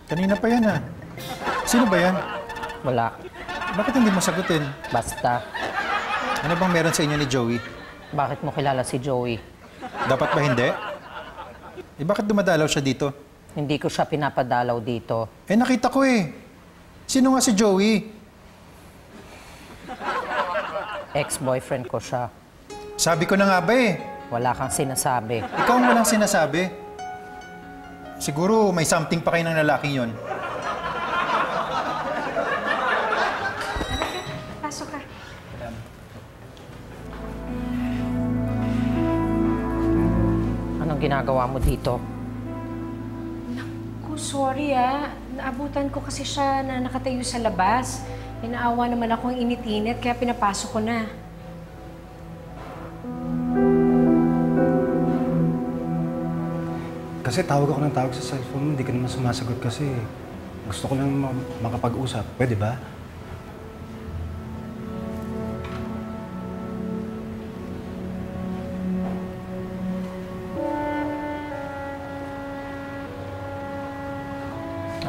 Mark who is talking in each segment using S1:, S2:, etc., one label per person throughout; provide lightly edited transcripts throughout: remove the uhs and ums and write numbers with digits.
S1: Kanina pa yan ah. Sino ba yan?
S2: Wala.
S1: Bakit hindi mo sagutin?
S2: Basta.
S1: Ano bang meron sa inyo ni Joey?
S2: Bakit mo kilala si Joey?
S1: Dapat ba hindi? Eh bakit dumadalaw siya dito?
S2: Hindi ko siya pinapadalaw dito.
S1: Eh nakita ko eh. Sino nga si Joey?
S2: Ex-boyfriend ko siya.
S1: Sabi ko na nga ba eh.
S2: Wala kang sinasabi.
S1: Ikaw ang walang sinasabi. Siguro may something pa kayo ng lalaking yon.
S3: Pasok ka.
S2: Anong ginagawa mo dito?
S3: Naku, sorry ah. Naabutan ko kasi siya na nakatayo sa labas. Inaawa naman akong init-init, kaya pinapasok ko na.
S4: Kasi tawag ako ng tawag sa cellphone mo, hindi ka naman sumasagot kasi. Gusto ko lang makapag-usap. Pwede ba?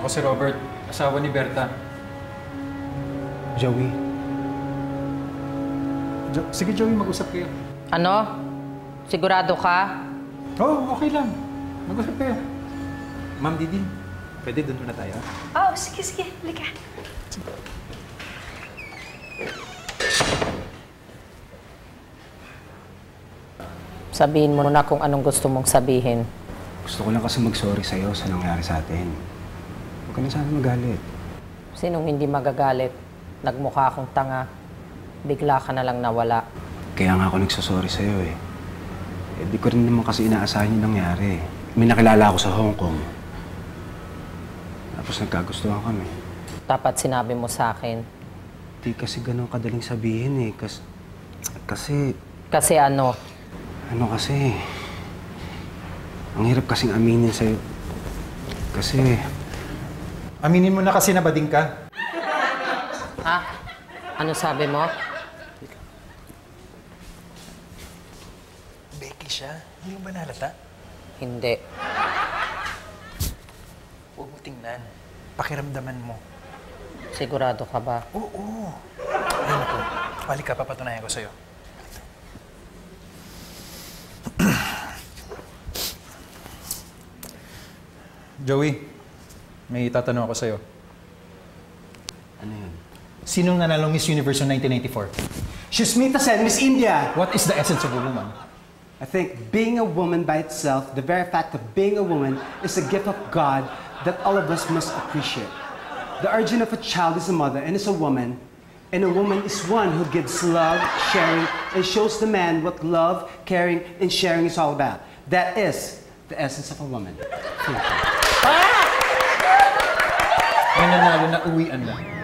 S1: Ako si Robert, asawa ni Berta.
S4: Joey.
S1: Sige Joey, mag-usap kayo.
S2: Ano? Sigurado ka?
S1: Oo, okay lang. Mag-usap kayo. Ma'am Didi, pwede doon muna tayo?
S3: Oh, sige, sige. Halika.
S2: Sabihin mo na kung anong gusto mong sabihin.
S4: Gusto ko lang kasi mag-sorry sa'yo sa nangyari sa atin. Huwag ka na sana magalit.
S2: Sinong hindi magagalit? Nagmukha akong tanga. Bigla ka na lang nawala.
S4: Kaya nga ako nagsasorry sa'yo eh. Eh, di ko rin naman kasi inaasahan yung nangyari. May nakilala ako sa Hong Kong. Tapos nagkagustuhan kami.
S2: Dapat sinabi mo sa akin.
S4: Di kasi ganun kadaling sabihin eh. Kasi...
S2: Kasi ano?
S4: Ano kasi... Ang hirap kasing aminin sa'yo. Kasi...
S1: Aminin mo na kasi na bading ka.
S2: Ha? Ano sabi mo?
S5: Becky siya? Hindi mo ba nalata?
S2: Hindi.
S5: Huwag mo tingnan. Pakiramdaman mo.
S2: Sigurado ka ba?
S5: Oo. Ayun ako. Halika, papatunayan ko sa'yo.
S1: Joey, may tatanong ako sa'yo.
S4: ano yun?
S1: Sinong nanalong Miss Universe noong 1994?
S6: Shusmita Sen, Miss India.
S1: What is the essence of a woman?
S6: I think being a woman by itself, the very fact of being a woman, is a gift of God that all of us must appreciate. The origin of a child is a mother and is a woman, and a woman is one who gives love, sharing, and shows the man what love, caring, and sharing is all about. That is the essence of a woman.
S1: May nanalo na uwian lang.